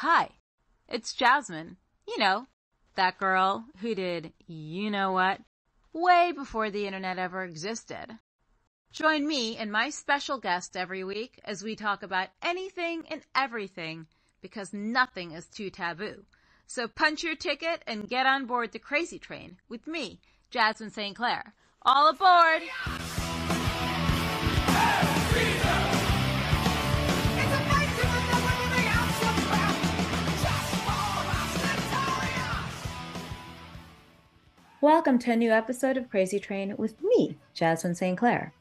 Hi, it's Jasmine. You know, that girl who did you-know-what way before the internet ever existed. Join me and my special guest every week as we talk about anything and everything because nothing is too taboo. So punch your ticket and get on board the Krazy Train with me, Jasmine St. Clair. All aboard! Welcome to a new episode of Krazy Train with me, Jasmine St. Clair.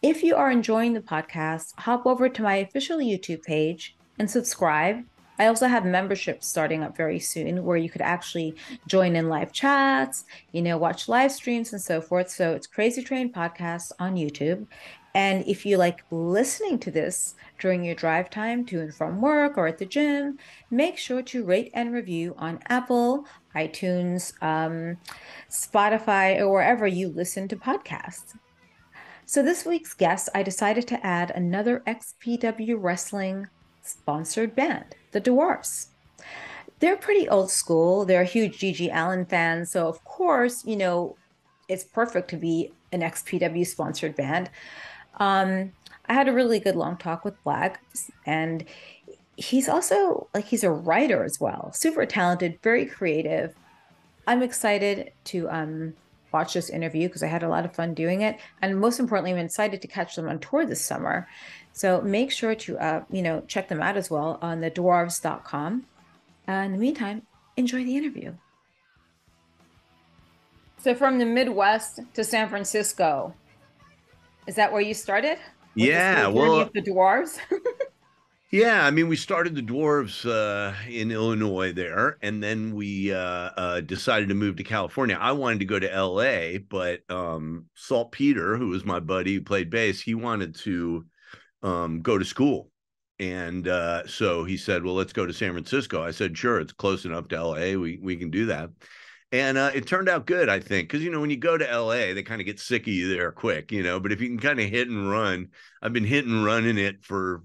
If you are enjoying the podcast, hop over to my official YouTube page and subscribe. I also have memberships starting up very soon where you could actually join in live chats, watch live streams and so forth. So it's Krazy Train Podcast on YouTube. And if you like listening to this during your drive time to and from work or at the gym, make sure to rate and review on Apple, iTunes, Spotify, or wherever you listen to podcasts. So this week's guest, I decided to add another XPW Wrestling sponsored band, the Dwarves. They're pretty old school. They're huge GG Allin fans. So of course, it's perfect to be an XPW sponsored band. I had a really good long talk with Blag, and he's also he's a writer as well. Super talented, very creative. I'm excited to watch this interview because I had a lot of fun doing it. And most importantly, I'm excited to catch them on tour this summer. So make sure to, check them out as well on the dwarves.com. In the meantime, enjoy the interview. So from the Midwest to San Francisco, is that where you started? Yeah, of the Dwarves? Yeah, I mean, we started the Dwarves in Illinois there, and then we decided to move to California. I wanted to go to LA, but Saltpeter, who was my buddy who played bass, he wanted to go to school. And so he said, well, let's go to San Francisco. I said, sure, it's close enough to LA. We can do that. And it turned out good, I think, because, when you go to LA, they kind of get sick of you there quick, but if you can kind of hit and run, I've been hit and running it for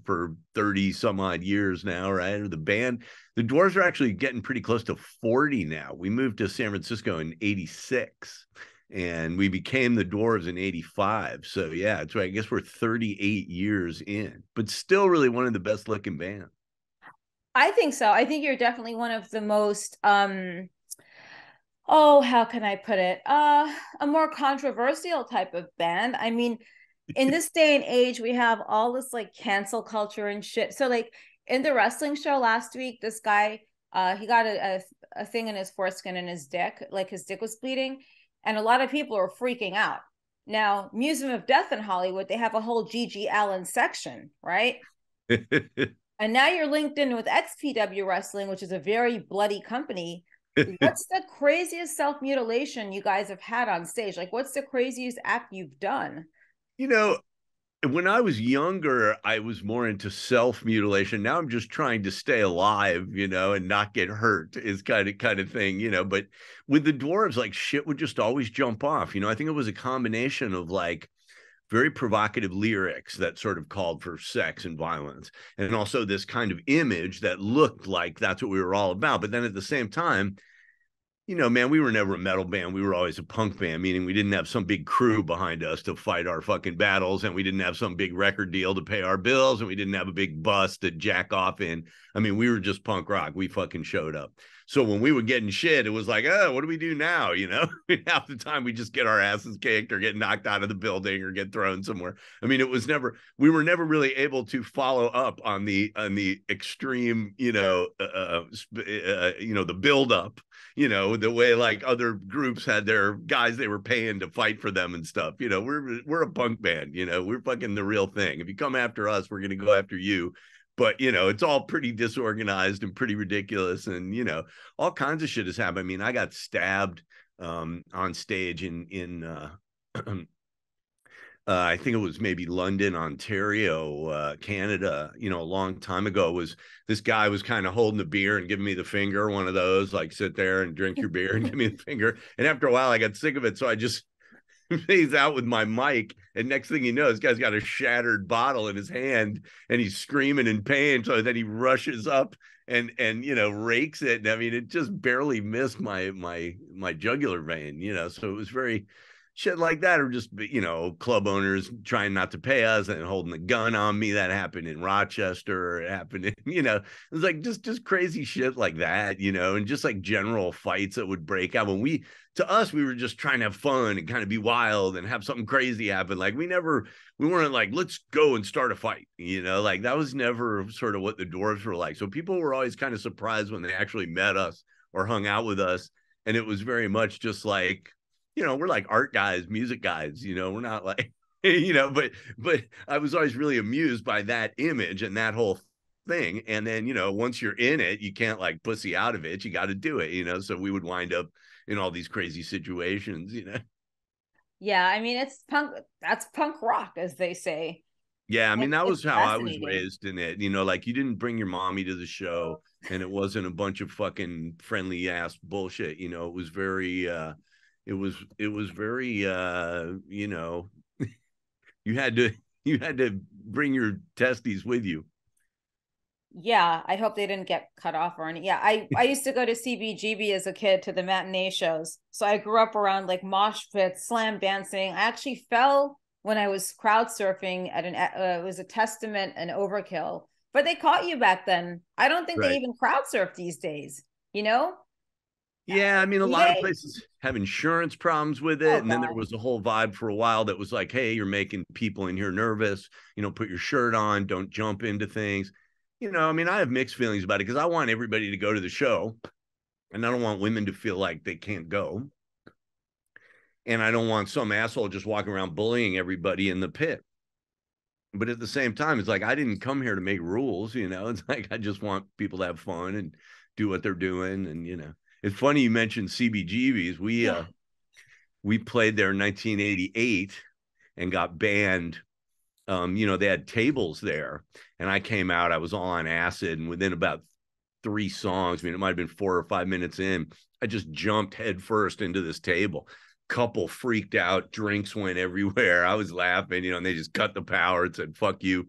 30 some odd years now, right? Or the Dwarves are actually getting pretty close to 40 now. We moved to San Francisco in 86 and we became the Dwarves in 85. So yeah, that's right. I guess we're 38 years in, but still really one of the best looking bands. I think so. I think you're definitely one of the most, how can I put it? A more controversial type of band. I mean, in this day and age, we have all this cancel culture and shit. So in the wrestling show last week, this guy, he got a thing in his foreskin and his dick, his dick was bleeding. And a lot of people are freaking out. Now, Museum of Death in Hollywood, they have a whole GG Allin section, right? And now you're linked in with XPW Wrestling, which is a very bloody company. What's the craziest self-mutilation you guys have had on stage? What's the craziest act you've done? When I was younger, I was more into self-mutilation. Now I'm just trying to stay alive, and not get hurt is kind of thing, But with the Dwarves, shit would just always jump off. I think it was a combination of very provocative lyrics that sort of called for sex and violence, and also this kind of image that looked like that's what we were all about. But then at the same time, man, we were never a metal band. We were always a punk band, meaning we didn't have some big crew behind us to fight our fucking battles, and we didn't have some big record deal to pay our bills, and we didn't have a big bus to jack off in. I mean, we were just punk rock. We fucking showed up. So when we were getting shit, it was what do we do now? Half the time we just get our asses kicked or get knocked out of the building or get thrown somewhere. I mean, we were never really able to follow up on the extreme, the buildup, the way other groups had their guys they were paying to fight for them and stuff. We're a punk band, we're fucking the real thing. If you come after us, we're going to go after you. But, it's all pretty disorganized and pretty ridiculous. And, all kinds of shit has happened. I mean, I got stabbed on stage in I think it was maybe London, Ontario, Canada, a long time ago. This guy was kind of holding the beer and giving me the finger, one of those, sit there and drink your beer and give me the finger. And after a while, I got sick of it. So I just he's out with my mic, and next thing you know, this guy's got a shattered bottle in his hand, and he's screaming in pain. So then he rushes up and rakes it. And I mean, it just barely missed my jugular vein. So it was very shit like that, or just club owners trying not to pay us and holding the gun on me. That happened in Rochester. It happened it was like just crazy shit like that, and just like general fights that would break out when to us, we were just trying to have fun and kind of be wild and have something crazy happen. Like we weren't like, let's go and start a fight, like that was never sort of what the Dwarves were like. So people were always kind of surprised when they actually met us or hung out with us. And it was very much just like, we're like art guys, music guys, we're not like, but I was always really amused by that image and that whole thing. And then, once you're in it, you can't like pussy out of it. You got to do it, so we would wind up in all these crazy situations, Yeah, I mean, that's punk rock, as they say. Yeah, I mean, that was how I was Fascinating. raised in it, like you didn't bring your mommy to the show and it wasn't a bunch of fucking friendly ass bullshit, it was very it was very you had to bring your testes with you. Yeah, I hope they didn't get cut off or any. Yeah, I used to go to CBGB as a kid to the matinee shows. So I grew up around like mosh pits, slam dancing. I actually fell when I was crowd surfing at it was a Testament and Overkill. But they caught you back then. I don't think they Right. even crowd surf these days, Yeah, I mean, a Do lot of they? places have insurance problems with Oh it. And then there God. was a whole vibe for a while that was like, hey, you're making people in here nervous. Put your shirt on, don't jump into things. I mean, I have mixed feelings about it because I want everybody to go to the show and I don't want women to feel like they can't go. And I don't want some asshole just walking around bullying everybody in the pit. But at the same time, it's like, I didn't come here to make rules, it's like, I just want people to have fun and do what they're doing. And, it's funny you mentioned CBGBs. Yeah. We played there in 1988 and got banned. They had tables there and I came out, I was all on acid. And within about 3 songs, I mean, it might've been 4 or 5 minutes in, I just jumped head first into this table. Couple freaked out, drinks went everywhere. I was laughing, and they just cut the power and said, fuck you.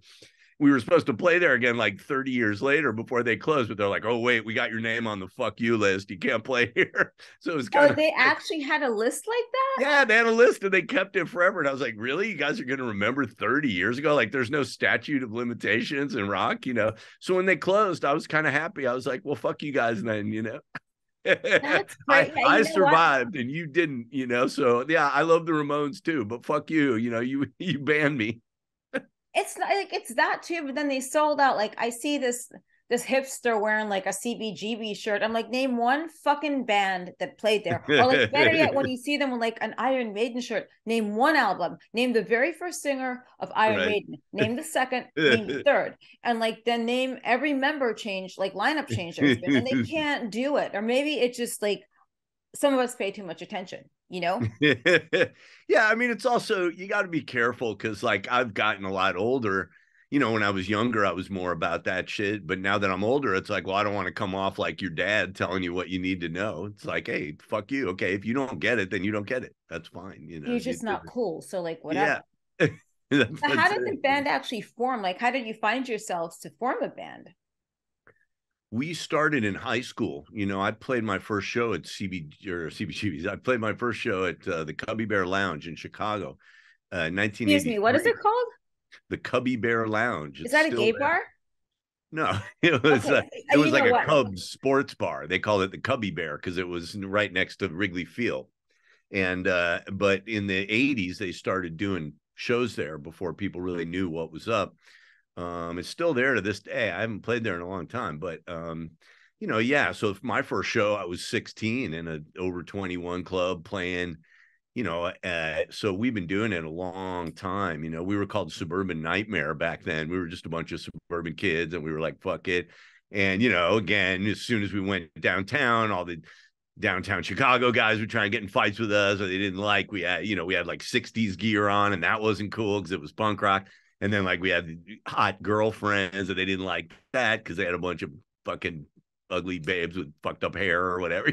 We were supposed to play there again like 30 years later before they closed, but they're like, oh, wait, we got your name on the fuck you list. You can't play here. So it was kind Oh, of, they actually had a list like that? yeah, they had a list and they kept it forever. And I was like, really? You guys are going to remember 30 years ago? Like there's no statute of limitations in rock, So when they closed, I was kind of happy. I was like, well, fuck you guys then. That's I great. Yeah, I you know what? survived and you didn't, so yeah, I love the Ramones too, but fuck you, you banned me. It's like it's that too, but then they sold out. Like I see this hipster wearing like a CBGB shirt. I'm like, name one fucking band that played there. Or like better yet, when you see them with like an Iron Maiden shirt, name one album, name the very first singer of Iron Right. Maiden, name the second, name the third, and like then name every member change, like lineup change there's been, and they can't do it. Or maybe it's just like some of us pay too much attention. Yeah, I mean, it's also, you got to be careful because like I've gotten a lot older. When I was younger, I was more about that shit. But now that I'm older, it's like, well, I don't want to come off like your dad telling you what you need to know. It's like, hey, fuck you. Okay, if you don't get it, then you don't get it. That's fine. You're just not cool. So like whatever. Yeah. So how That's did the it. band actually form? Like, how did you find yourselves to form a band? We started in high school. I played my first show at CBGB's. I played my first show at the Cubby Bear Lounge in Chicago, Excuse me, what is 1983. it called? The Cubby Bear Lounge. Is It's that a still gay there. bar? No, it was Okay, you like know a what? Cubs sports bar. They called it the Cubby Bear because it was right next to Wrigley Field. And but in the 80s, they started doing shows there before people really knew what was up. It's still there to this day. I haven't played there in a long time, but yeah. So my first show, I was 16 in a over 21 club playing, so we've been doing it a long time. We were called Suburban Nightmare back then. We were just a bunch of suburban kids and we were like, fuck it. And, again, as soon as we went downtown, all the downtown Chicago guys were trying to get in fights with us or they didn't like, we had like 60s gear on and that wasn't cool because it was punk rock. And then like we had hot girlfriends and they didn't like that because they had a bunch of fucking ugly babes with fucked up hair or whatever,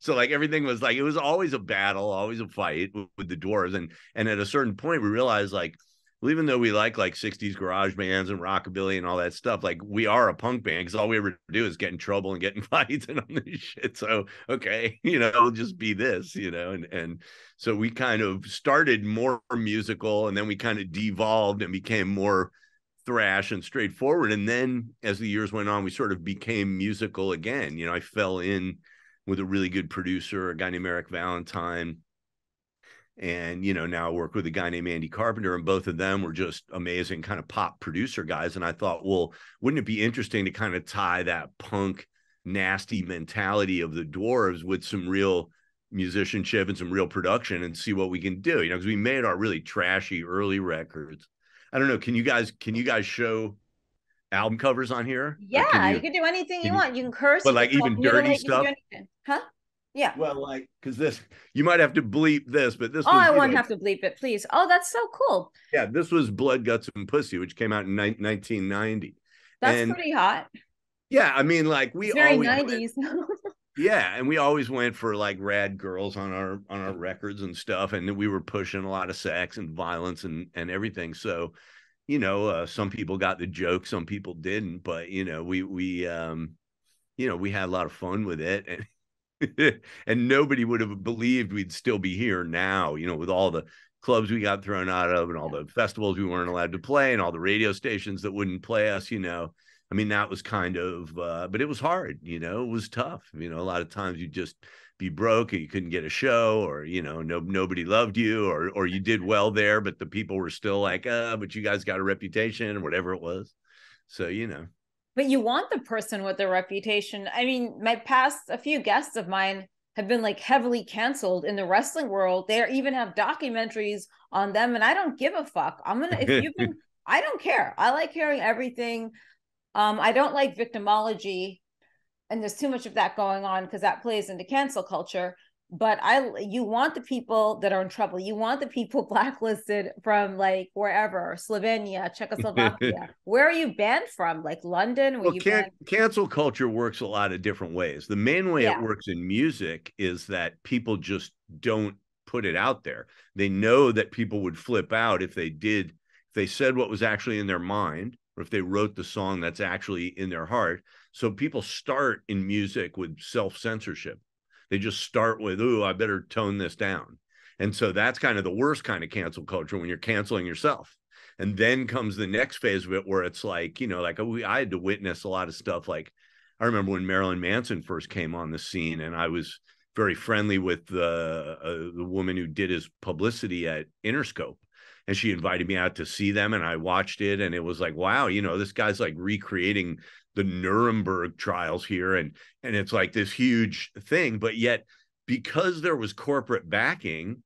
So like everything was like, it was always a battle, always a fight with the Dwarves. And at a certain point we realized like, well, even though we like 60s garage bands and rockabilly and all that stuff, like we are a punk band because all we ever do is get in trouble and get in fights and all this shit. So okay, we'll just be this, and so we kind of started more musical, and then we kind of devolved and became more thrash and straightforward. And then as the years went on, we sort of became musical again. I fell in with a really good producer, a guy named Eric Valentine. And, now I work with a guy named Andy Carpenter, and both of them were just amazing kind of pop producer guys. And I thought, well, wouldn't it be interesting to kind of tie that punk, nasty mentality of the Dwarves with some real musicianship and some real production and see what we can do, because we made our really trashy early records. I don't know. Can you guys show album covers on here? Yeah, you can do anything you want. You can curse, but you like can even dirty mutilate, you can stuff. do anything. Huh? Yeah. Well, like, because this, you might have to bleep this, but this Oh, was, I won't have to bleep it, please. Oh, that's so cool. Yeah, this was Blood, Guts, and Pussy, which came out in 1990. That's pretty hot. Yeah, I mean, like we it's very always 90s. Yeah, and we always went for like rad girls on our records and stuff, and we were pushing a lot of sex and violence and everything. So, some people got the joke, some people didn't, but we had a lot of fun with it, and and nobody would have believed we'd still be here now, with all the clubs we got thrown out of and all the festivals we weren't allowed to play and all the radio stations that wouldn't play us. I mean, that was kind of, but it was hard, it was tough. A lot of times you'd just be broke or you couldn't get a show, or, nobody loved you, or you did well there, but the people were still like, but you guys got a reputation or whatever it was. So, But you want the person with the reputation. I mean, a few guests of mine have been like heavily canceled in the wrestling world. They even have documentaries on them, and I don't give a fuck. I don't care. I like hearing everything. I don't like victimology, and there's too much of that going on because that plays into cancel culture. But you want the people that are in trouble. You want the people blacklisted from like wherever, Slovenia, Czechoslovakia. Where are you banned from? Like London? Well, cancel culture works a lot of different ways. The main way it works in music is that people just don't put it out there. They know that people would flip out if they said what was actually in their mind, or if they wrote the song that's actually in their heart. So people start in music with self-censorship. They just start with, ooh, I better tone this down. And so that's kind of the worst kind of cancel culture, when you're canceling yourself. And then comes the next phase of it where it's like, I had to witness a lot of stuff. Like, I remember when Marilyn Manson first came on the scene, and I was very friendly with the woman who did his publicity at Interscope. And she invited me out to see them, and I watched it, and it was like, wow, this guy's like recreating the Nuremberg trials here, and it's like this huge thing. But yet, because there was corporate backing,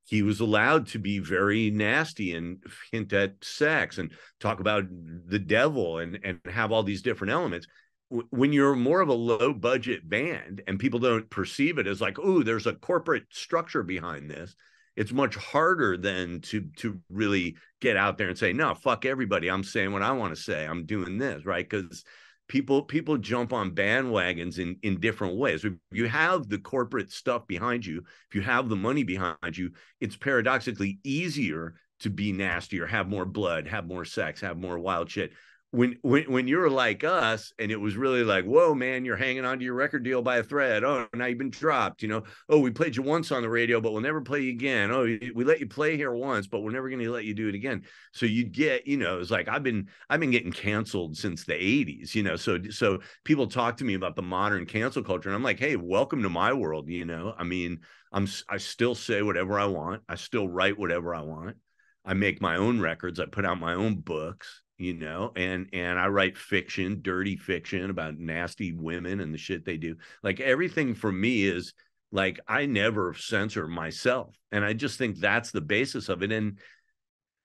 he was allowed to be very nasty and hint at sex and talk about the devil and have all these different elements. When you're more of a low budget band and people don't perceive it as like, oh, there's a corporate structure behind this, it's much harder than to really get out there and say, no, fuck everybody, I'm saying what I want to say, I'm doing this, right? Because people jump on bandwagons in different ways. If you have the corporate stuff behind you, if you have the money behind you, it's paradoxically easier to be nasty or have more blood, have more sex, have more wild shit. When you're like us, and it was really like, whoa, man, you're hanging onto your record deal by a thread. Oh, now you've been dropped. Oh, we played you once on the radio, but we'll never play you again. Oh, we let you play here once, but we're never going to let you do it again. So you'd get, it's like I've been getting canceled since the 80s. So people talk to me about the modern cancel culture, and I'm like, hey, welcome to my world. I mean, I still say whatever I want. I still write whatever I want. I make my own records. I put out my own books. And I write fiction, dirty fiction about nasty women and the shit they do. Like, everything for me is like, I never censor myself. And I just think that's the basis of it.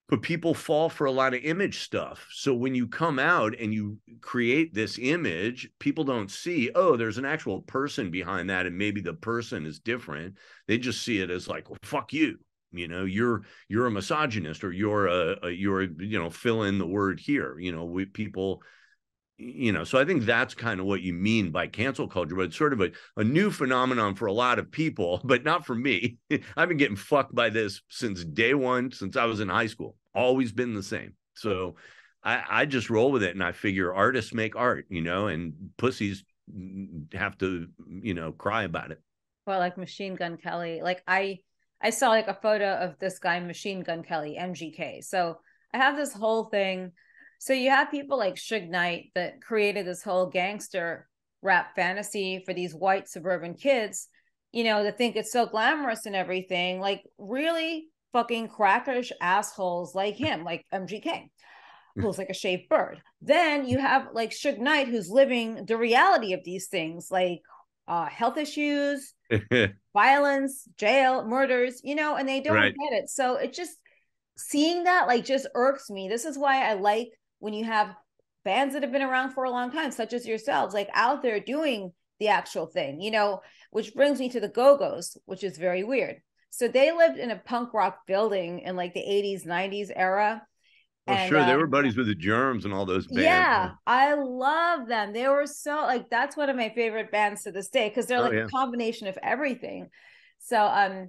But people fall for a lot of image stuff. So when you come out and you create this image, people don't see, oh, there's an actual person behind that, and maybe the person is different. They just see it as like, well, fuck you. You're a misogynist, or you're fill in the word here. People So I think that's kind of what you mean by cancel culture, but it's sort of a new phenomenon for a lot of people, but not for me. I've been getting fucked by this since day one, since I was in high school. Always been the same. So I just roll with it, and I figure artists make art, and pussies have to, cry about it. Well, like Machine Gun Kelly, like I saw like a photo of this guy, Machine Gun Kelly, MGK. So I have this whole thing. So you have people like Suge Knight that created this whole gangster rap fantasy for these white suburban kids, that think it's so glamorous and everything. Like really fucking crackish assholes like him, like MGK, who's like a shaved bird. Then you have like Suge Knight, who's living the reality of these things, like health issues, violence, jail, murders, and they don't Right. get it. So it just seeing that like just irks me. This is why I like when you have bands that have been around for a long time, such as yourselves, like out there doing the actual thing, which brings me to the Go-Go's, which is very weird. So they lived in a punk rock building in like the 80s, 90s era. Oh, And sure. They were buddies with the Germs and all those bands. yeah, I love them. They were so like that's one of my favorite bands to this day because they're like Yeah. a combination of everything. So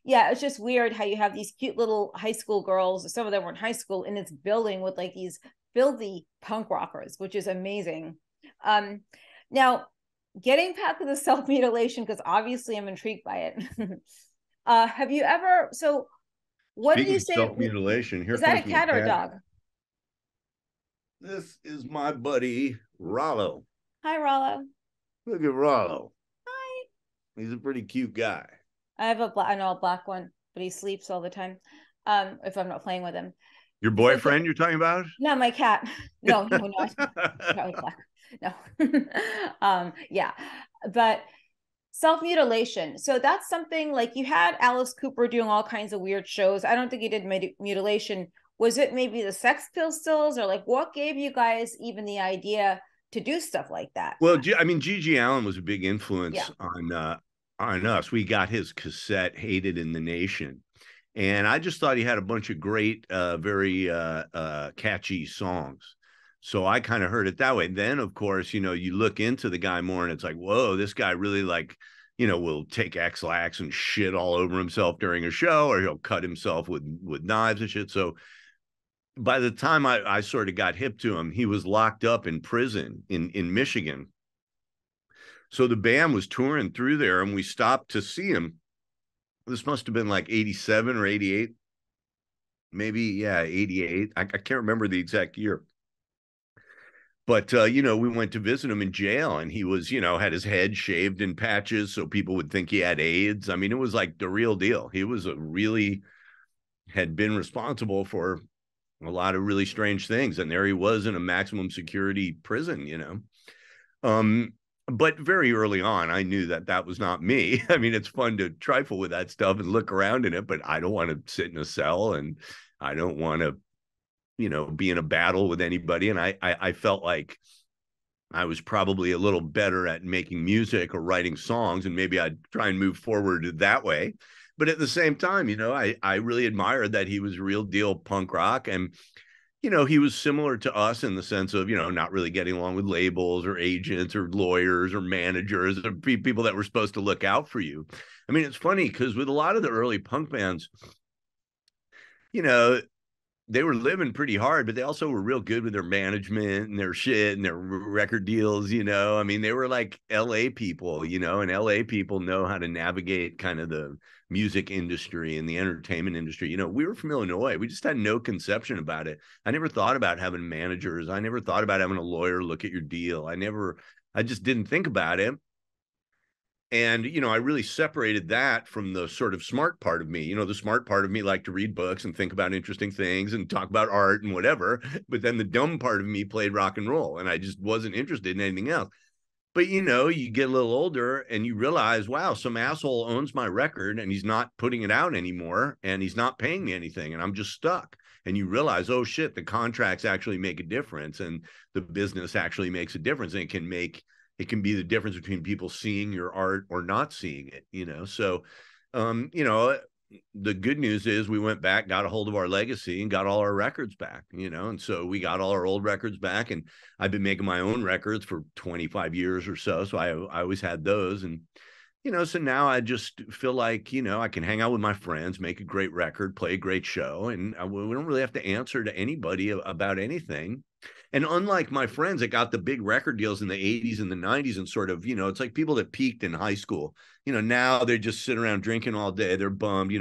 yeah, it's just weird how you have these cute little high school girls, some of them were in high school, in this building with like these filthy punk rockers, which is amazing. Now getting back to the self-mutilation, because obviously I'm intrigued by it. Have you ever what did Speaking you of say? self-mutilation, here Is that comes a my cat or a cat. dog? This is my buddy Rollo. Hi, Rollo. Look at Rollo. Hi. He's a pretty cute guy. I know a black one, but he sleeps all the time. If I'm not playing with him. Your So boyfriend you're talking about? no, my cat. No, not black. No. Yeah. But self-mutilation. So that's something like you had Alice Cooper doing all kinds of weird shows. I don't think he did mutilation. Was it maybe the Sex Pistols, or like what gave you guys even the idea to do stuff like that? Well, I mean, GG Allin was a big influence Yeah. on us. We got his cassette "Hated in the Nation," and I just thought he had a bunch of great, very catchy songs. So I kind of heard it that way. Then, of course, you look into the guy more, and it's like, whoa, this guy really like, will take X-Lax and shit all over himself during a show, or he'll cut himself with knives and shit. So by the time I sort of got hip to him, he was locked up in prison in Michigan. So the band was touring through there, and we stopped to see him. This must have been like 87 or 88, maybe, yeah, 88. I can't remember the exact year. But, we went to visit him in jail, and he was, had his head shaved in patches so people would think he had AIDS. I mean, it was like the real deal. He was had been responsible for a lot of really strange things. And there he was in a maximum security prison. But very early on, I knew that was not me. I mean, it's fun to trifle with that stuff and look around in it, but I don't want to sit in a cell, and I don't want to, be in a battle with anybody. And I felt like I was probably a little better at making music or writing songs, and maybe I'd try and move forward that way. But at the same time, I really admired that he was real deal punk rock. And, he was similar to us in the sense of, not really getting along with labels or agents or lawyers or managers or people that were supposed to look out for you. I mean, it's funny because with a lot of the early punk bands, you know, they were living pretty hard, but they also were real good with their management and their shit and their record deals. I mean, they were like LA people, and LA people know how to navigate kind of the music industry and the entertainment industry. We were from Illinois. We just had no conception about it. I never thought about having managers. I never thought about having a lawyer look at your deal. I just didn't think about it. And, I really separated that from the sort of smart part of me. The smart part of me liked to read books and think about interesting things and talk about art and whatever. But then the dumb part of me played rock and roll, and I just wasn't interested in anything else. But, you get a little older and you realize, wow, some asshole owns my record and he's not putting it out anymore and he's not paying me anything and I'm just stuck. And you realize, oh, shit, the contracts actually make a difference and the business actually makes a difference, and it can be the difference between people seeing your art or not seeing it. So the good news is we went back, got a hold of our legacy, and got all our records back, and so we got all our old records back, and I've been making my own records for 25 years or so I always had those. And so now I just feel like, I can hang out with my friends, make a great record, play a great show, and we don't really have to answer to anybody about anything. And unlike my friends that got the big record deals in the 80s and the 90s and sort of, it's like people that peaked in high school, now they just sit around drinking all day. They're bummed,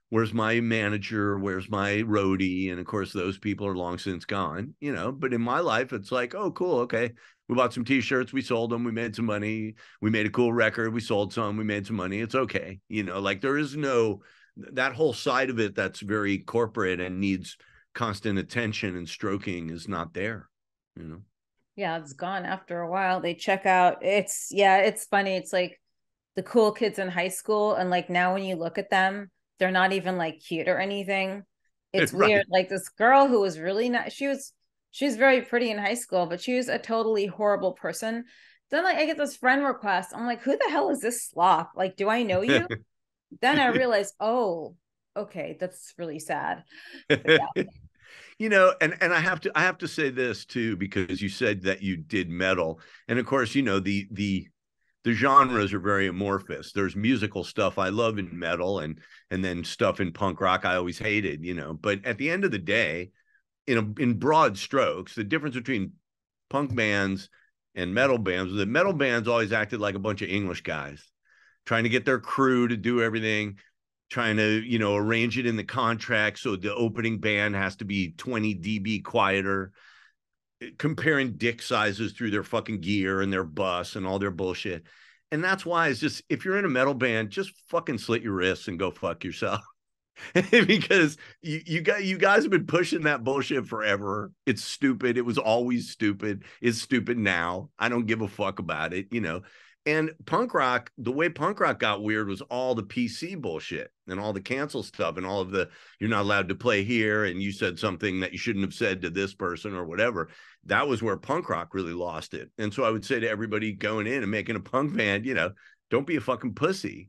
where's my manager? Where's my roadie? And of course, those people are long since gone, but in my life, it's like, oh, cool. Okay. We bought some t-shirts. We sold them. We made some money. We made a cool record. We sold some. We made some money. It's okay. Like there is no, that whole side of it that's very corporate and needs constant attention and stroking is not there. Yeah, it's gone after a while. They check out. It's funny. It's like the cool kids in high school, and like now when you look at them, they're not even like cute or anything. It's Right. weird. Like this girl who was really not, she was very pretty in high school, but she was a totally horrible person. Then like I get this friend request. I'm like, who the hell is this slop? Like, do I know you? Then I realized, oh, okay, that's really sad. But yeah. And I have to say this too, because you said that you did metal, and of course, the genres are very amorphous. There's musical stuff I love in metal, and then stuff in punk rock I always hated, But at the end of the day, in broad strokes, the difference between punk bands and metal bands was that metal bands always acted like a bunch of English guys trying to get their crew to do everything, trying to, arrange it in the contract so the opening band has to be 20 dB quieter, comparing dick sizes through their fucking gear and their bus and all their bullshit. And that's why it's just, if you're in a metal band, just fucking slit your wrists and go fuck yourself. Because you guys have been pushing that bullshit forever. It's stupid. It was always stupid. It's stupid now. I don't give a fuck about it, And punk rock, the way punk rock got weird was all the PC bullshit and all the cancel stuff and all of the, you're not allowed to play here, and you said something that you shouldn't have said to this person or whatever. That was where punk rock really lost it. And so I would say to everybody going in and making a punk band, don't be a fucking pussy.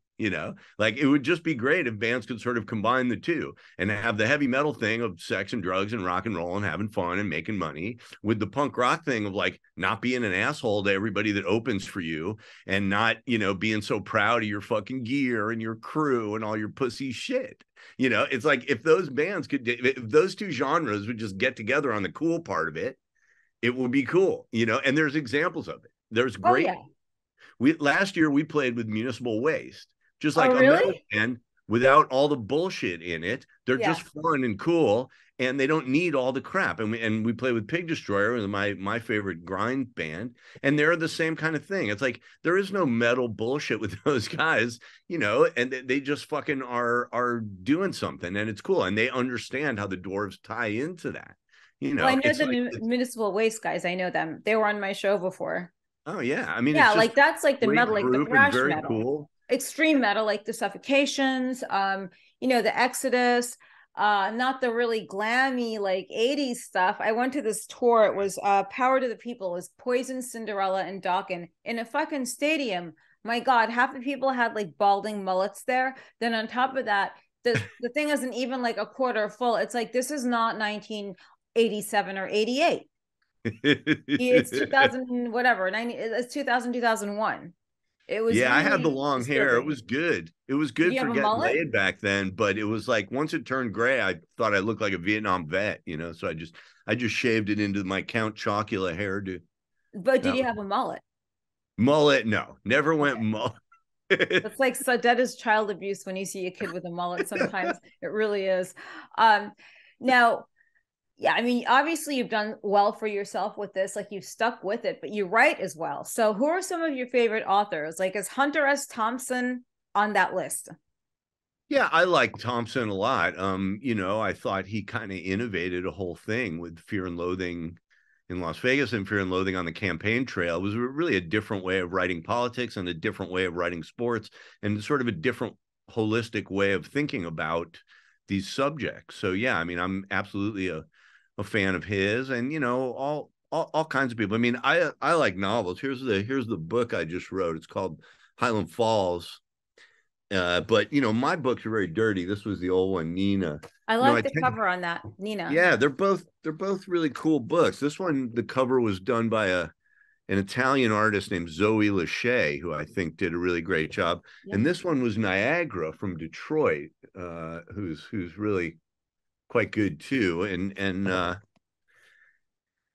Like it would just be great if bands could sort of combine the two and have the heavy metal thing of sex and drugs and rock and roll and having fun and making money with the punk rock thing of like not being an asshole to everybody that opens for you and not, being so proud of your fucking gear and your crew and all your pussy shit. It's like if those bands if those two genres would just get together on the cool part of it, it would be cool, and there's examples of it. There's great. Oh, yeah. Last year we played with Municipal Waste. Just like Oh, a really? metal band without all the bullshit in it. They're just fun and cool, and they don't need all the crap. And we play with Pig Destroyer, my favorite grind band, and they're the same kind of thing. It's like there is no metal bullshit with those guys, and they just fucking are doing something, and it's cool, and they understand how the Dwarves tie into that. Well, I know it's the like, Municipal Waste guys. I know them. They were on my show before. oh yeah, I mean, it's Yeah, just like that's like the great metal, like the group and thrash very metal, cool. extreme metal, like the Suffocations, the Exodus, not the really glammy like 80s stuff. I went to this tour. It was Power to the People. It was Poison, Cinderella, and Dokken in a fucking stadium. My God, half the people had like balding mullets there. Then on top of that, the thing isn't even like a quarter full. It's like this is not 1987 or 88. It's 2000 whatever, 90, it's 2000, 2001. It was Yeah, I had the really long hair. It disturbing. was good. It was Did good you for have a getting mullet? laid back then, but it was like once it turned gray, I thought I looked like a Vietnam vet, So I just shaved it into my Count Chocula hairdo. But did That you was have a mullet? mullet. No, never went Okay. mullet. That's like so dead as child abuse when you see a kid with a mullet. Sometimes it really is. Um, Now, yeah, I mean, obviously you've done well for yourself with this, like you've stuck with it, but you write as well. So who are some of your favorite authors? Like is Hunter S. Thompson on that list? Yeah, I like Thompson a lot. I thought he kind of innovated a whole thing with Fear and Loathing in Las Vegas and Fear and Loathing on the Campaign Trail. It was really a different way of writing politics and a different way of writing sports and sort of a different holistic way of thinking about these subjects. So yeah, I mean, I'm absolutely a fan of his, and all kinds of people. I mean, I like novels. Here's the book I just wrote. It's called Highland Falls. But my books are very dirty. This was the old one, Nina. I like the cover on that, Nina. Yeah, they're both really cool books. This one, the cover was done by an Italian artist named Zoe Lachey, who I think did a really great job. Yeah. And this one was Niagara from Detroit, who's really quite good too. And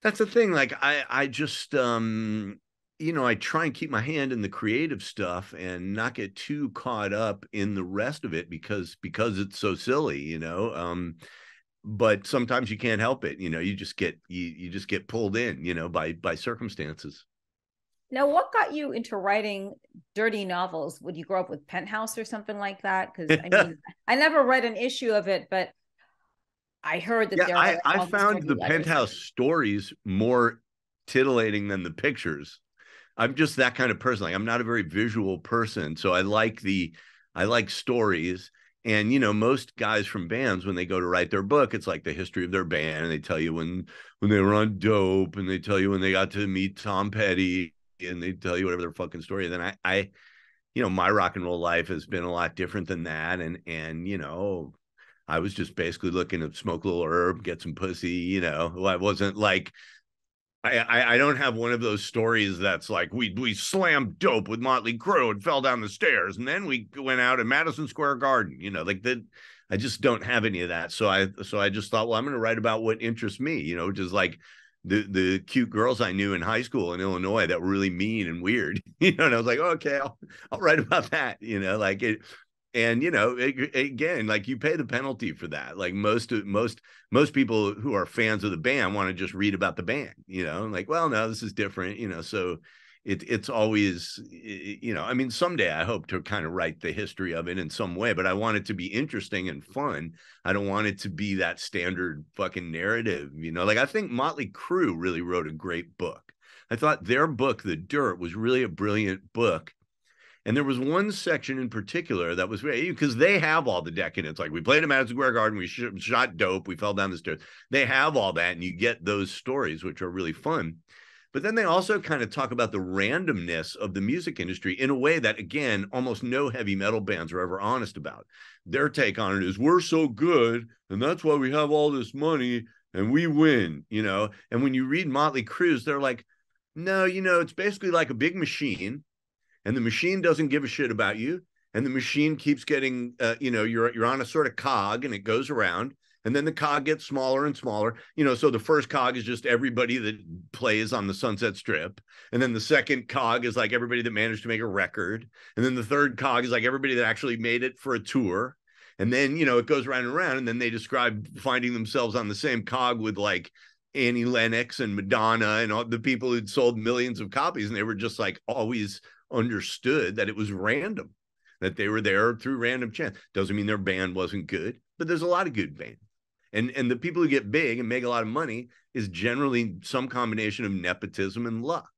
that's the thing. Like I just I try and keep my hand in the creative stuff and not get too caught up in the rest of it because it's so silly. But sometimes you can't help it. You just get pulled in, by circumstances. Now, what got you into writing dirty novels? Would you grow up with Penthouse or something like that? Because I mean, I never read an issue of it, but I heard that there are I all these found dirty the letters. Penthouse stories more titillating than the pictures. I'm just that kind of person. Like, I'm not a very visual person, so I like stories. And most guys from bands, when they go to write their book, it's like the history of their band, and they tell you when they were on dope, and they tell you when they got to meet Tom Petty, and they tell you whatever their fucking story. And then I my rock and roll life has been a lot different than that, and I was just basically looking to smoke a little herb, get some pussy. I wasn't like, I don't have one of those stories that's like we slammed dope with Motley Crue and fell down the stairs, and then we went out in Madison Square Garden. Like that. I just don't have any of that. So I just thought, well, I'm going to write about what interests me. Which is like the cute girls I knew in high school in Illinois that were really mean and weird. And I was like, oh, okay, I'll write about that. Like it. And again, like, you pay the penalty for that. Like most people who are fans of the band want to just read about the band, like, well, no, this is different, so it's always, I mean, someday I hope to kind of write the history of it in some way, but I want it to be interesting and fun. I don't want it to be that standard fucking narrative, like, I think Motley Crue really wrote a great book. I thought their book, The Dirt, was really a brilliant book. And there was one section in particular that was great, because they have all the decadence. Like, we played at Madison Square Garden, we shot dope, we fell down the stairs. They have all that, and you get those stories, which are really fun. But then they also kind of talk about the randomness of the music industry in a way that, again, almost no heavy metal bands are ever honest about. Their take on it is, we're so good, and that's why we have all this money, and we win, And when you read Motley Crue, they're like, no, it's basically like a big machine, and the machine doesn't give a shit about you, and the machine keeps getting, you're on a sort of cog, and it goes around, and then the cog gets smaller and smaller. So the first cog is just everybody that plays on the Sunset Strip, and then the second cog is like everybody that managed to make a record, and then the third cog is like everybody that actually made it for a tour, and then it goes round and round, and then they describe finding themselves on the same cog with like Annie Lennox and Madonna and all the people who'd sold millions of copies, and they were just like always understood that it was random, that they were there through random chance. Doesn't mean their band wasn't good, but there's a lot of good bands. And the people who get big and make a lot of money is generally some combination of nepotism and luck.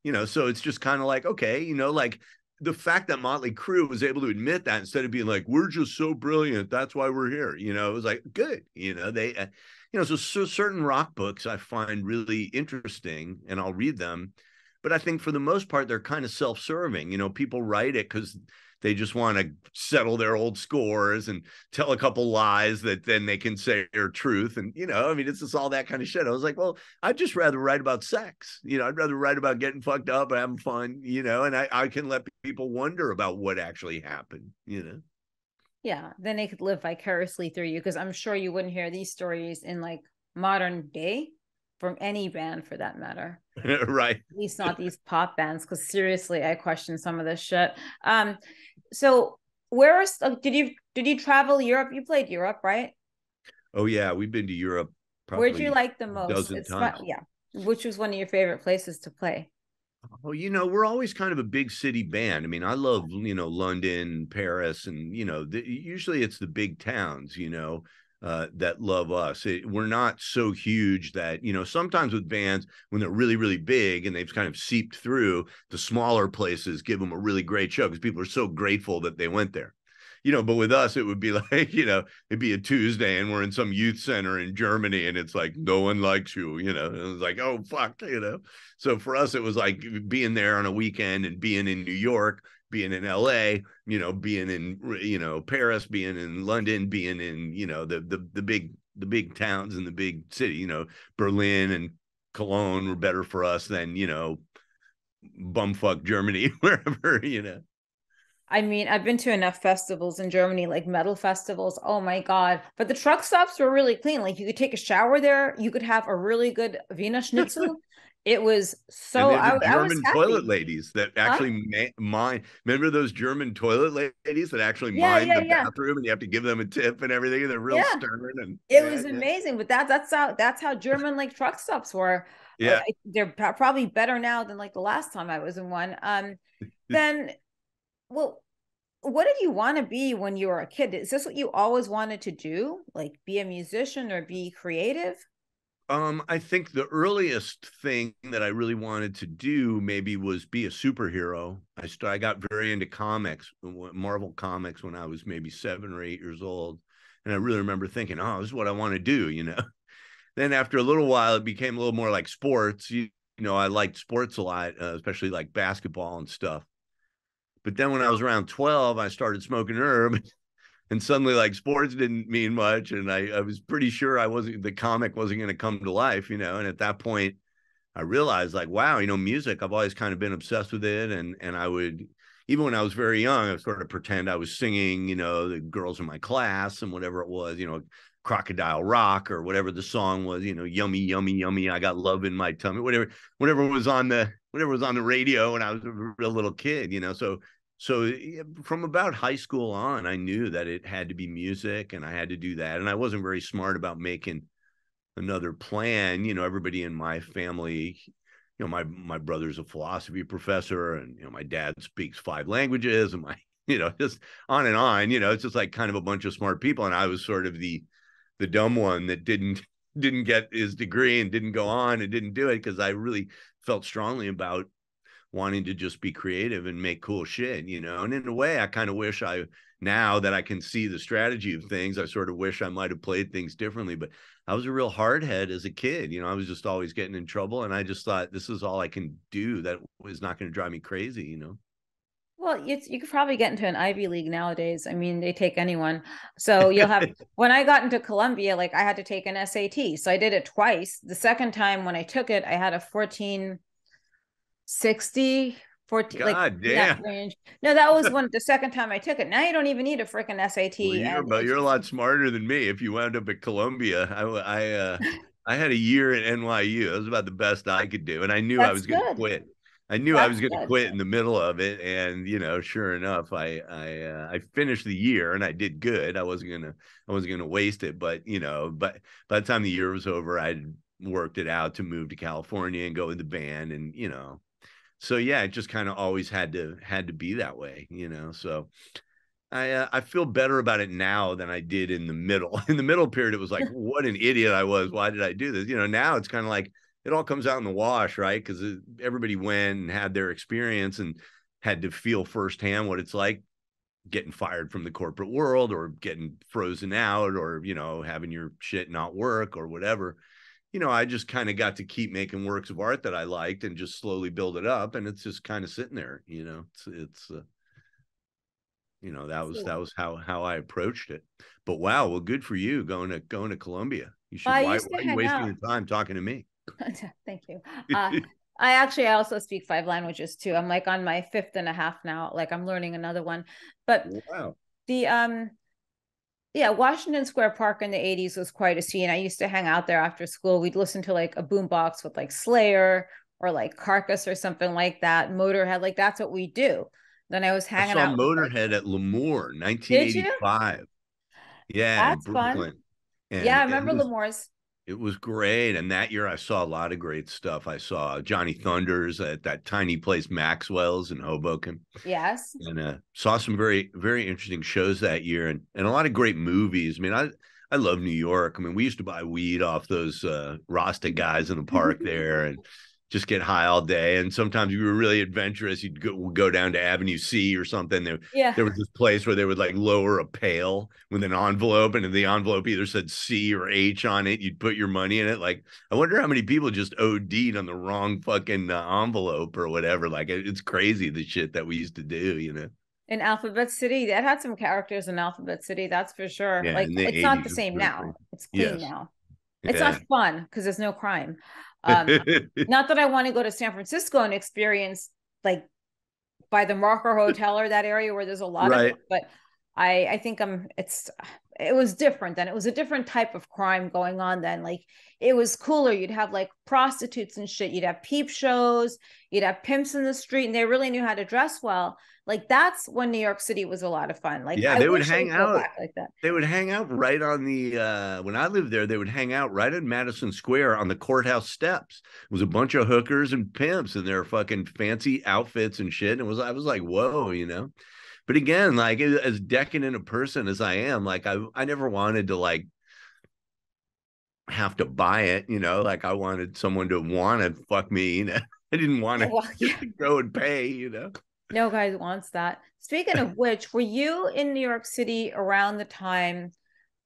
So it's just kind of like, okay, like the fact that Motley Crue was able to admit that, instead of being like, we're just so brilliant, that's why we're here, it was like, good, they so certain rock books I find really interesting, and I'll read them. But I think for the most part, they're kind of self-serving. People write it because they just want to settle their old scores and tell a couple lies that then they can say are truth. And, I mean, it's just all that kind of shit. I was like, well, I'd just rather write about sex. I'd rather write about getting fucked up and having fun, and I can let people wonder about what actually happened. Yeah, then they could live vicariously through you, because I'm sure you wouldn't hear these stories in like modern day from any band, for that matter. Right. At least not these pop bands, because seriously, I question some of this shit. So did you travel Europe? You played Europe, right? Oh yeah, we've been to Europe probably. Where'd you like the most? Dozen times. Fun, yeah. Which was one of your favorite places to play? Oh, we're always kind of a big city band. I mean, I love, London, Paris, and, usually it's the big towns, that love us. We're not so huge that, sometimes with bands, when they're really, really big and they've kind of seeped through, the smaller places give them a really great show because people are so grateful that they went there. But with us, it would be like, it'd be a Tuesday and we're in some youth center in Germany and it's like, no one likes you, and it's like, oh, fuck, So for us, it was like being there on a weekend and being in New York, being in LA, being in, Paris, being in London, being in, the big towns and the big city, Berlin and Cologne were better for us than, bumfuck Germany, wherever. I mean, I've been to enough festivals in Germany, like metal festivals. Oh my God. But the truck stops were really clean. Like you could take a shower there. You could have a really good Wiener Schnitzel. It was And so, they have the I was German toilet happy. ladies that Huh? actually mind. Remember those German toilet ladies that actually Yeah, mind yeah, the yeah. bathroom, and you have to give them a tip and everything, and they're real Yeah. stern and It yeah, was yeah, amazing. But that's how German like truck stops were. yeah. They're probably better now than like the last time I was in one. Then, well, what did you want to be when you were a kid? Is this what you always wanted to do? Like be a musician or be creative? I think the earliest thing that I really wanted to do maybe was be a superhero. I got very into comics, Marvel comics, when I was maybe 7 or 8 years old, and I really remember thinking, "Oh, this is what I want to do." Then after a little while, it became a little more like sports. I liked sports a lot, especially like basketball and stuff. But then when I was around 12, I started smoking herb, and suddenly like sports didn't mean much, and I was pretty sure the comic wasn't going to come to life, and at that point I realized like, wow, music, I've always kind of been obsessed with it, and I would, even when I was very young, I would sort of pretend I was singing, the girls in my class and whatever it was, Crocodile Rock or whatever the song was, yummy yummy yummy, I got love in my tummy, whatever was on the radio when I was a real little kid, so from about high school on, I knew that it had to be music and I had to do that. And I wasn't very smart about making another plan. Everybody in my family, my brother's a philosophy professor, and my dad speaks 5 languages, and my, just on and on. It's just like kind of a bunch of smart people, and I was sort of the dumb one that didn't get his degree and didn't go on and didn't do it because I really felt strongly about wanting to just be creative and make cool shit, and in a way I kind of wish now that I can see the strategy of things, I sort of wish I might have played things differently. But I was a real hardhead as a kid, I was just always getting in trouble, and I just thought this is all I can do that was not going to drive me crazy. Well, you could probably get into an Ivy League nowadays. I mean, they take anyone. So you'll have, when I got into Columbia, like I had to take an SAT. So I did it twice. The second time when I took it, I had a 1460, 14, like God in that damn. range. No, that was the second time I took it. Now you don't even need a freaking Well, SAT. And you're a lot smarter than me. If you wound up at Columbia, I had a year at NYU. That was about the best I could do, and I knew I that's was going to good. quit. I knew I That's was going to good. quit in the middle of it, and sure enough, I finished the year and I did good. I wasn't gonna waste it, but by the time the year was over, I'd worked it out to move to California and go in the band, and so yeah, it just kind of always had to be that way. So I feel better about it now than I did in the middle. In the middle period, it was like, what an idiot I was. Why did I do this? Now it's kind of like it all comes out in the wash, right? Because everybody went and had their experience and had to feel firsthand what it's like getting fired from the corporate world or getting frozen out or, having your shit not work or whatever. I just kind of got to keep making works of art that I liked and just slowly build it up. And it's just kind of sitting there. That was how I approached it. But wow, well, good for you going to Columbia. You should. I Why used to are you hang wasting out. your time talking to me? Thank you. I also speak 5 languages too. I'm like on my fifth and a half now. Like I'm learning another one. But Wow. the yeah, Washington Square Park in the 80s was quite a scene. I used to hang out there after school. We'd listen to like a boombox with like Slayer or like Carcass or something like that. Motorhead, like that's what we do. Then I was I hanging saw out with like, Motorhead at Lemoore, did you? 1985. Yeah, in That's fun. Brooklyn, Yeah, and I it remember was Lemore's. it was great. And that year, I saw a lot of great stuff. I saw Johnny Thunders at that tiny place Maxwell's in Hoboken, Yes. and saw some very very interesting shows that year, and a lot of great movies. I mean, I love New York. I mean, we used to buy weed off those Rasta guys in the park there, and just get high all day. And sometimes you were really adventurous. You'd go down to Avenue C or something. Yeah. There was this place where they would like lower a pail with an envelope, and the envelope either said C or H on it. You'd put your money in it. Like, I wonder how many people just OD'd on the wrong fucking envelope or whatever. Like, it's crazy the shit that we used to do, you know? In Alphabet City, that had some characters in Alphabet City, that's for sure. Yeah, Like, in the it's not the 80s. same now. It's clean Yes. now. It's Yeah. not fun because there's no crime. Not that I want to go to San Francisco and experience like by the Marker Hotel or that area where there's a lot of it, but I think it was different then. It was a different type of crime going on then. Like, it was cooler. You'd have like prostitutes and shit. You'd have peep shows. You'd have pimps in the street, and they really knew how to dress well. Like, that's when New York City was a lot of fun. Like, Yeah, I they would wish I hang could go out. back like that. They would hang out right on the when I lived there, they would hang out right in Madison Square on the courthouse steps. It was a bunch of hookers and pimps in their fucking fancy outfits and shit. And I was like, whoa, you know. But again, like, as decadent a person as I am, like, I never wanted to like have to buy it, you know. Like, I wanted someone to want to fuck me, you know. I didn't want to just to go and pay, you know. No guy wants that. Speaking of which, were you in New York City around the time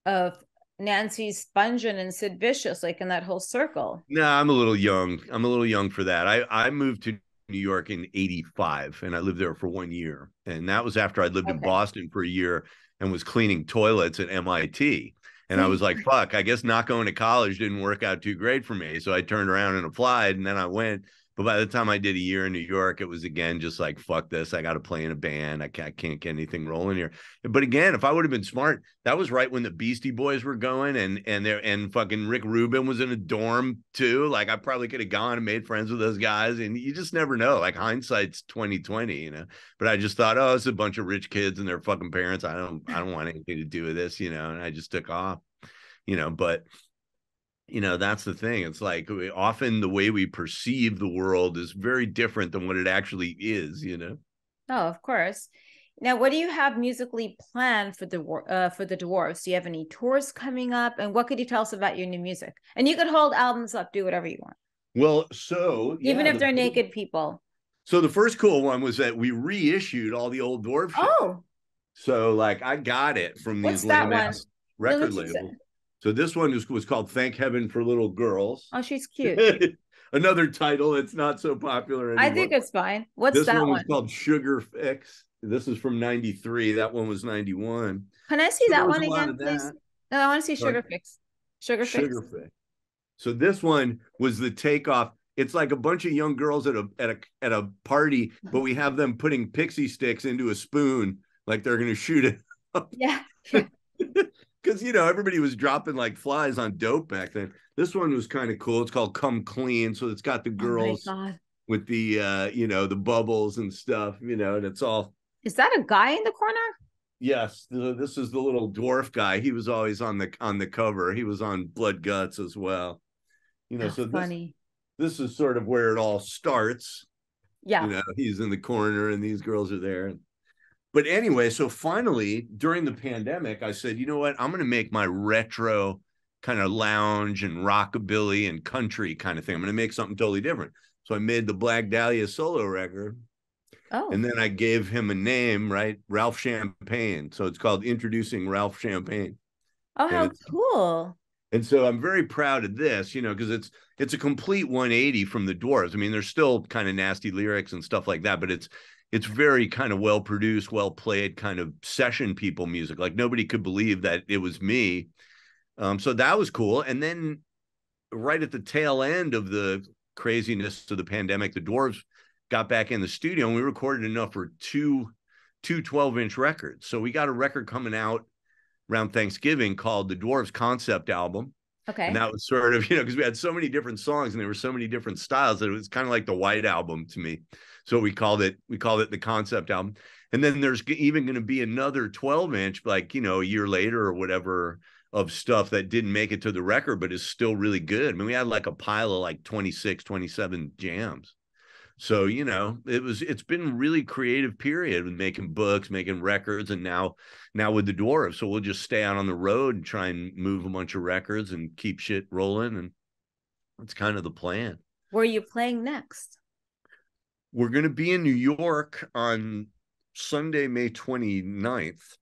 of Nancy Spungen and Sid Vicious, like in that whole circle? No, I'm a little young. I'm a little young for that. I moved to New York in 85, and I lived there for 1 year. And that was after I'd lived in Boston for a year and was cleaning toilets at MIT. And I was like, fuck, I guess not going to college didn't work out too great for me. So I turned around and applied, and then I went. But by the time I did a year in New York, it was again just like, fuck this. I got to play in a band. I can't get anything rolling here. But again, if I would have been smart, that was right when the Beastie Boys were going, and fucking Rick Rubin was in a dorm too. Like, I probably could have gone and made friends with those guys. And you just never know. Like, hindsight's 2020, you know. But I just thought, oh, it's a bunch of rich kids and their fucking parents. I don't want anything to do with this, you know. And I just took off, you know. But you know, that's the thing. It's like, often the way we perceive the world is very different than what it actually is, you know. Oh, of course. Now, what do you have musically planned for the Dwarves? Do you have any tours coming up? And what could you tell us about your new music? And you could hold albums up, do whatever you want. Well, so even if they're naked people. So the first cool one was that we reissued all the old Dwarf shit. Oh. So like, I got it from these lame ass record labels. So this one was called Thank Heaven for Little Girls. Oh, she's cute. Another title that's not so popular anymore. I think it's fine. What's this that one? was called Sugar Fix. This is from 93. That one was 91. Can I see that one again, please? No, I want to see Sugar Fix. Sugar Fix. So this one was the takeoff. It's like a bunch of young girls at a party, but we have them putting pixie sticks into a spoon like they're going to shoot it up. Yeah. Because, you know, everybody was dropping like flies on dope back then. This one was kind of cool. It's called Come Clean. So it's got the girls with the, you know, the bubbles and stuff, you know, and it's all. Is that a guy in the corner? Yes. This is the little dwarf guy. He was always on the cover. He was on Blood Guts as well. You know, so funny. This is sort of where it all starts. Yeah. You know, he's in the corner and these girls are there. But anyway, so finally, during the pandemic, I said, you know what? I'm going to make my retro kind of lounge and rockabilly and country kind of thing. I'm going to make something totally different. So I made the Blag Dahlia solo record. Oh. And then I gave him a name, right? Ralph Champagne. So it's called Introducing Ralph Champagne. Oh, how cool. And so I'm very proud of this, you know, because it's a complete 180 from the Dwarves. I mean, there's still kind of nasty lyrics and stuff like that, but it's very kind of well produced, well played, kind of session people music. Like, nobody could believe that it was me. So that was cool. And then right at the tail end of the craziness of the pandemic, the Dwarves got back in the studio and we recorded enough for two 12-inch records. So we got a record coming out around Thanksgiving called the Dwarves Concept Album. Okay. And that was sort of, you know, because we had so many different songs and there were so many different styles that it was kind of like the White Album to me. So we called it the Concept Album. And then there's even going to be another 12-inch, like, you know, a year later or whatever, of stuff that didn't make it to the record, but is still really good. I mean, we had like a pile of like 26, 27 jams. So, you know, it's been a really creative period with making books, making records, and now with the Dwarves. So we'll just stay out on the road and try and move a bunch of records and keep shit rolling. And that's kind of the plan. Where are you playing next? We're going to be in New York on Sunday, May 29th.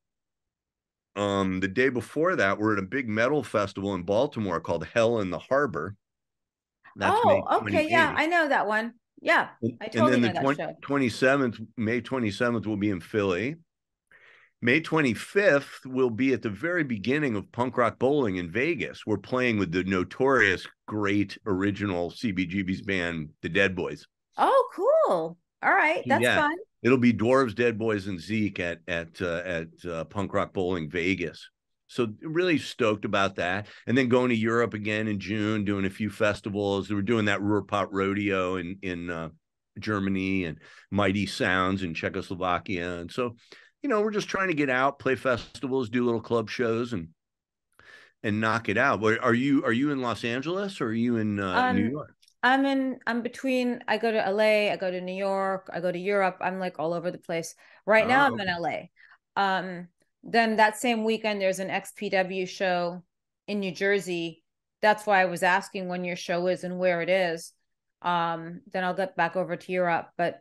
The day before that, we're at a big metal festival in Baltimore called Hell in the Harbor. That's May Oh, okay. Yeah, 28th. I know that one. Yeah, I And totally then know the that show. 27th, May 27th, we'll be in Philly. May 25th, we'll be at the very beginning of Punk Rock Bowling in Vegas. We're playing with the notorious, great original CBGB's band, the Dead Boys. Oh, cool. All right. That's Yeah, fun. it'll be Dwarves, Dead Boys, and Zeke at Punk Rock Bowling Vegas. So really stoked about that. And then going to Europe again in June, doing a few festivals. We're doing that Ruhrpott Rodeo in Germany and Mighty Sounds in Czechoslovakia. And so, we're just trying to get out, play festivals, do little club shows, and knock it out. Are you in Los Angeles or are you in New York? I'm between, I go to LA, I go to New York, I go to Europe. I'm like all over the place. Right now I'm in LA. Then that same weekend there's an XPW show in New Jersey. That's why I was asking when your show is and where it is. Then I'll get back over to Europe. But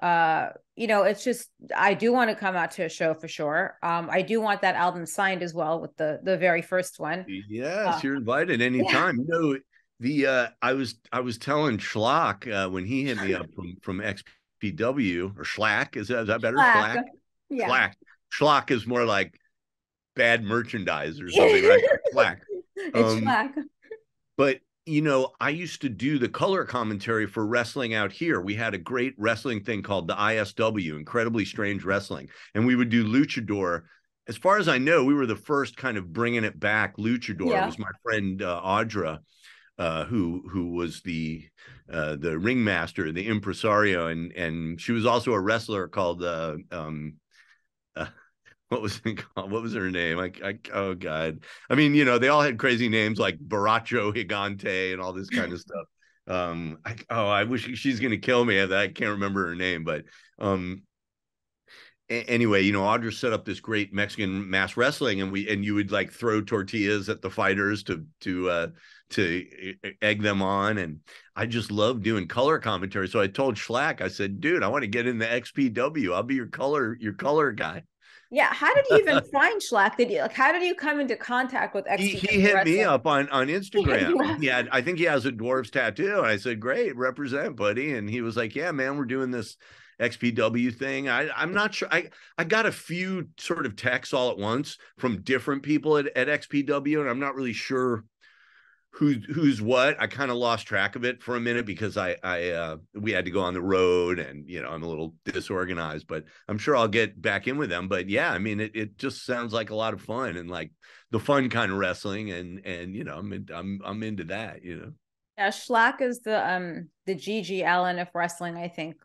it's just I do want to come out to a show for sure. I do want that album signed as well with the very first one. Yes, you're invited anytime. Yeah. I was telling Schlock when he hit me up from XPW or Schlack. Is that better? Schlack? Yeah. Schlock is more like bad merchandise or something, right? Schlack. It's Schlack. But I used to do the color commentary for wrestling out here. We had a great wrestling thing called the ISW, Incredibly Strange Wrestling, and we would do Luchador. As far as I know, we were the first kind of bringing it back. Luchador. Yeah. It was my friend Audra, who was the ringmaster, the impresario, and she was also a wrestler called what was it called? What was her name? Oh God. I mean, they all had crazy names like Baracho Gigante and all this kind of stuff. I wish she's gonna kill me. I can't remember her name, but anyway, Audra set up this great Mexican mass wrestling, and you would like throw tortillas at the fighters to egg them on, and I just love doing color commentary. So I told Schlack, I said, dude, I want to get in the XPW. I'll be your color guy. Yeah, how did you even find Schlack? How did you come into contact with XPW he hit wrestling? me up on Instagram. I think he has a Dwarves tattoo. And I said, great, represent, buddy. And he was like, yeah, man, we're doing this XPW thing. I'm not sure. I got a few sort of texts all at once from different people at XPW, and I'm not really sure who's what. I kind of lost track of it for a minute because we had to go on the road, and I'm a little disorganized, but I'm sure I'll get back in with them. But yeah, I mean, it just sounds like a lot of fun, and like the fun kind of wrestling, and I'm into that. Yeah, Schlack is the GG Allin of wrestling, I think.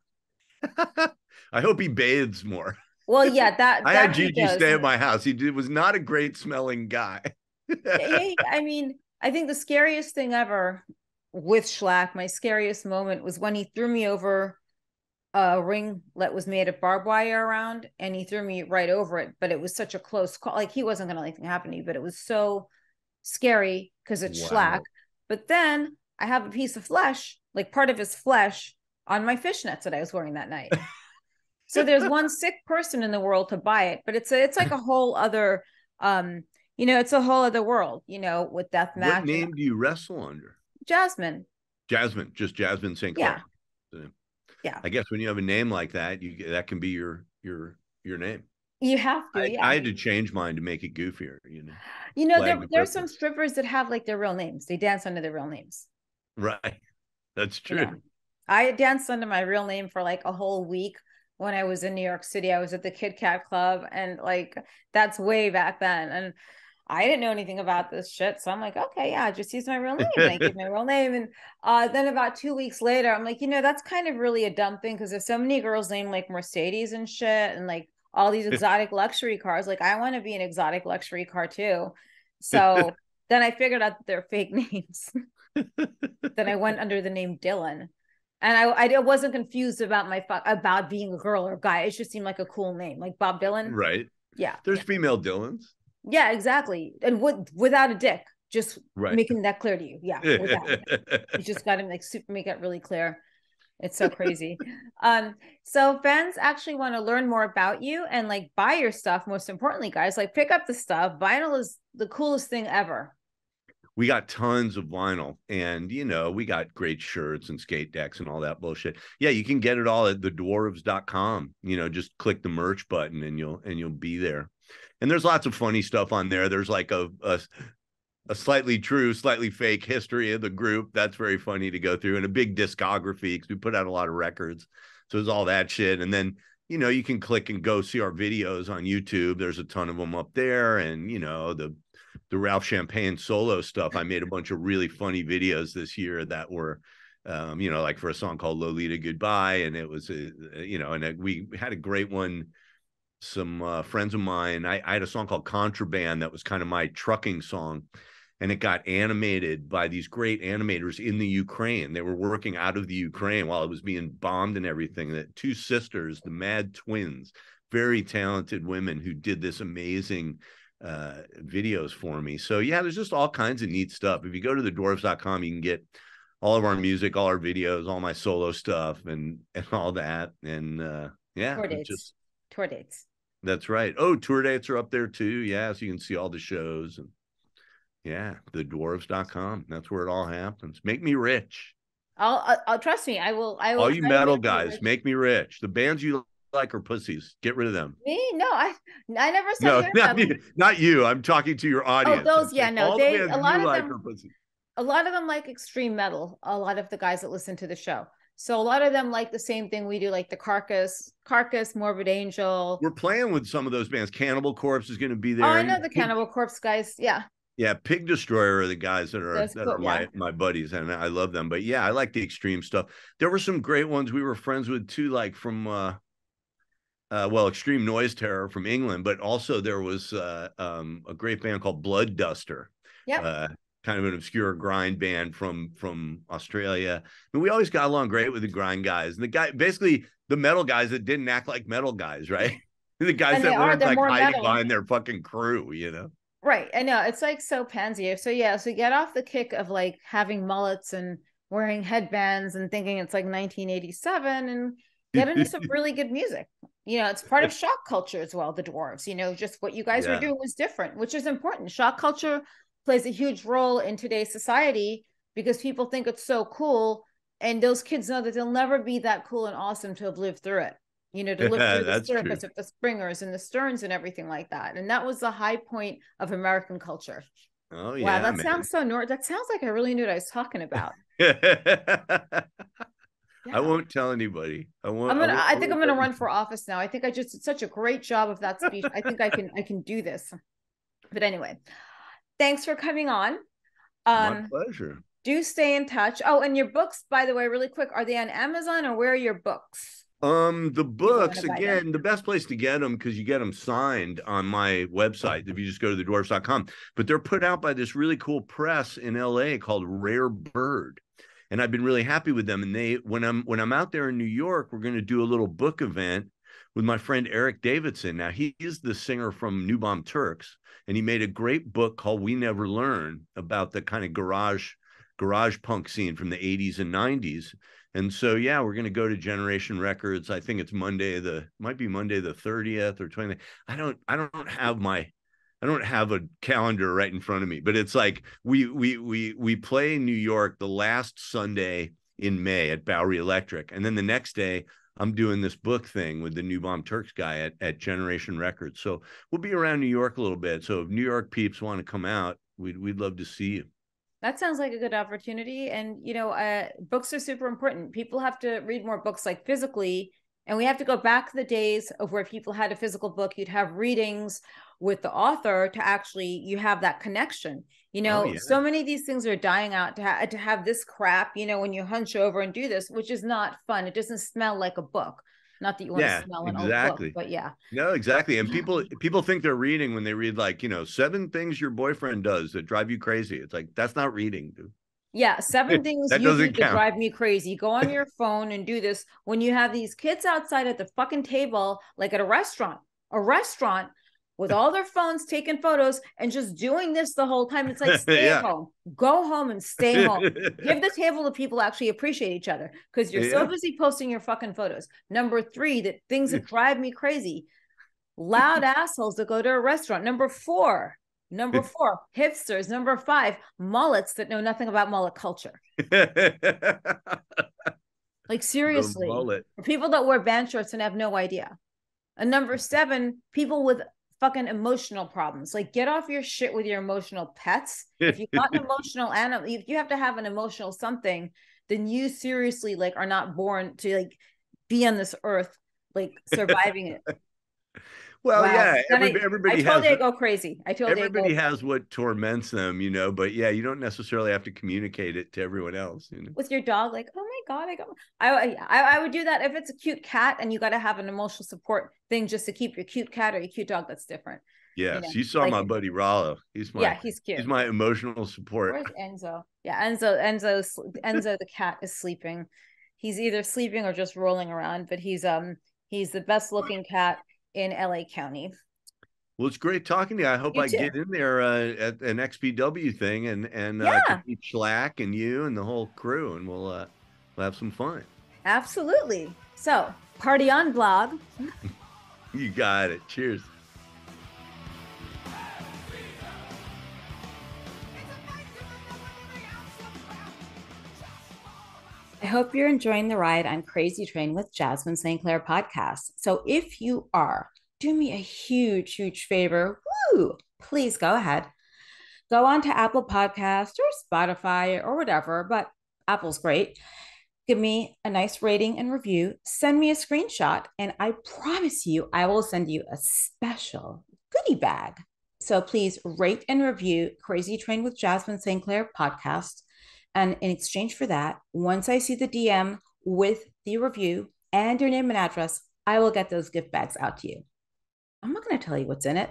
I hope he bathes more. Well, yeah, that I had Gigi stay at my house. He was not a great smelling guy. Yeah, I mean, I think the scariest thing ever with Schlack, my scariest moment was when he threw me over a ring that was made of barbed wire around, and he threw me right over it. But it was such a close call. Like, he wasn't going to let anything happen to me, but it was so scary because it's Schlack. But then I have a piece of flesh, like part of his flesh, on my fishnets that I was wearing that night. So there's one sick person in the world to buy it, but it's like a whole other it's a whole other world, with death match. What name do you wrestle under? Jasmine. Just Jasmine St. Clair. Yeah. I guess when you have a name like that, that can be your name. You have to. I had to change mine to make it goofier. There's some strippers that have like their real names. They dance under their real names. Right. That's true. I danced under my real name for like a whole week when I was in New York City. I was at the Kit Kat Club, and like that's way back then. And I didn't know anything about this shit. So I'm like, okay, yeah, just use my real name. And I give my real name. And then about 2 weeks later, I'm like, that's kind of really a dumb thing, because there's so many girls named like Mercedes and shit, and like all these exotic luxury cars. Like, I want to be an exotic luxury car too. So then I figured out that they're fake names. Then I went under the name Dylan. And I wasn't confused about being a girl or a guy. It just seemed like a cool name, like Bob Dylan. Right. Yeah. There's female Dylans. Yeah, exactly. And without a dick, Just Right. making that clear to you. Yeah, without it. You just got to like super make it really clear. It's so crazy. So fans actually want to learn more about you and like buy your stuff. Most importantly, guys, like pick up the stuff. Vinyl is the coolest thing ever. We got tons of vinyl, and we got great shirts and skate decks and all that bullshit. Yeah, you can get it all at thedwarves.com. Just click the merch button and you'll be there. And there's lots of funny stuff on there. There's like a slightly true, slightly fake history of the group. That's very funny to go through, and a big discography because we put out a lot of records. So there's all that shit. And then, you can click and go see our videos on YouTube. There's a ton of them up there. And, the Ralph Champagne solo stuff. I made a bunch of really funny videos this year that were, like for a song called Lolita Goodbye. And it was, and we had a great one. Some friends of mine, I had a song called Contraband that was kind of my trucking song. And it got animated by these great animators in the Ukraine. They were working out of the Ukraine while it was being bombed and everything. That two sisters, the Mad Twins, very talented women who did this amazing videos for me. So yeah, there's just all kinds of neat stuff. If you go to thedwarves.com, you can get all of our music, all our videos, all my solo stuff, and all that. And yeah, tour dates. That's right. Oh, tour dates are up there too. Yeah, so you can see all the shows. And yeah, thedwarves.com. That's where it all happens. Make me rich. I'll trust me. I will. All you metal guys, make me rich. The bands you like are pussies. Get rid of them. Me? No, I never said not you. I'm talking to your audience. Oh, those, yeah, no. They a lot of them are pussies. A lot of them like extreme metal. A lot of the guys that listen to the show. So a lot of them like the same thing we do, like the Carcass, Morbid Angel. We're playing with some of those bands. Cannibal Corpse is going to be there. Oh, I know the Cannibal Corpse guys. Yeah. Yeah, Pig Destroyer are the guys that are my buddies, and I love them. But yeah, I like the extreme stuff. There were some great ones we were friends with too, like from Extreme Noise Terror from England, but also there was a great band called Blood Duster. Yeah. Kind of an obscure grind band from Australia. And we always got along great with the grind guys. And basically the metal guys that didn't act like metal guys, right? The guys that weren't like hiding behind their fucking crew, Right. I know. It's like so pansy. So yeah, so get off the kick of like having mullets and wearing headbands and thinking it's like 1987 and get into some really good music. It's part of shock culture as well, the Dwarves. Just what you guys were doing was different, which is important. Shock culture plays a huge role in today's society because people think it's so cool. And those kids know that they'll never be that cool and awesome to have lived through it. To live through the circus of the Springers and the Sterns and everything like that. And that was the high point of American culture. Oh, yeah. Wow, that sounds so that sounds like I really knew what I was talking about. Yeah. I won't tell anybody. I think I'm gonna run for office now. I think I just did such a great job of that speech. I think I can do this. But anyway, thanks for coming on. My pleasure. Do stay in touch. Oh, and your books, by the way, really quick, are they on Amazon or where are your books? The books, again, the best place to get them, because you get them signed on my website if you just go to thedwarves.com. But they're put out by this really cool press in LA called Rare Bird. And I've been really happy with them. And when I'm out there in New York, we're going to do a little book event with my friend Eric Davidson. Now, he's the singer from New Bomb Turks, and he made a great book called We Never Learn about the kind of garage punk scene from the 80s and 90s. And so, yeah, we're going to go to Generation Records. I think it's Monday the 30th or 20th. I don't have a calendar right in front of me, but it's like we play in New York the last Sunday in May at Bowery Electric. And then the next day I'm doing this book thing with the New Bomb Turks guy at Generation Records. So we'll be around New York a little bit. So if New York peeps want to come out, we'd love to see you. That sounds like a good opportunity. And, books are super important. People have to read more books, like physically. And we have to go back to the days of where people had a physical book. You'd have readings with the author to actually, you have that connection. So many of these things are dying out to have this crap, when you hunch over and do this, which is not fun. It doesn't smell like a book. Not that you want to smell an old book, but yeah. No, exactly. And people think they're reading when they read 7 things your boyfriend does that drive you crazy. It's like, that's not reading, dude. Yeah, 7 things you do that drive me crazy. Go on your phone and do this when you have these kids outside at the fucking table, like at a restaurant. with all their phones taking photos and just doing this the whole time. It's like, stay Yeah. at home, go home and stay home. Give the table to people who actually appreciate each other, because you're so Yeah. busy posting your fucking photos. Number 3, that things that drive me crazy, loud assholes that go to a restaurant. Number 4, hipsters. Number 5, mullets that know nothing about mullet culture. Like, The seriously, mullet. or people that wear band shorts and have no idea. And number 7, people with fucking emotional problems. Like, get off your shit with your emotional pets. If you've got an emotional animal, if you have to have an emotional something, then you seriously like are not born to like be on this earth, like surviving it. Well, Wow. yeah, Then I everybody told has you I go crazy. I told you I everybody go has what torments them, but yeah, you don't necessarily have to communicate it to everyone else, with your dog, like, oh my God, I would do that if it's a cute cat and you got to have an emotional support thing just to keep your cute cat or your cute dog. That's different. Yes, you saw Like, my buddy Rollo. He's he's cute. emotional support. Where's Enzo? Yeah, Enzo the cat is sleeping. He's either sleeping or just rolling around, but he's the best looking cat in LA County. Well, it's great talking to you. I hope You I too. get in there at an XPW thing and Yeah. meet Schlack and you and the whole crew, and we'll have some fun. Absolutely. So, party on, Blag. You got it. Cheers. I hope you're enjoying the ride on Krazy Train with Jasmine St. Clair podcast. So if you are, do me a huge, huge favor. Woo! Please go ahead. Go on to Apple Podcast or Spotify or whatever, but Apple's great. Give me a nice rating and review. Send me a screenshot, and I promise you, I will send you a special goodie bag. So please rate and review Krazy Train with Jasmine St. Clair podcast. And in exchange for that, once I see the DM with the review and your name and address, I will get those gift bags out to you. I'm not going to tell you what's in it.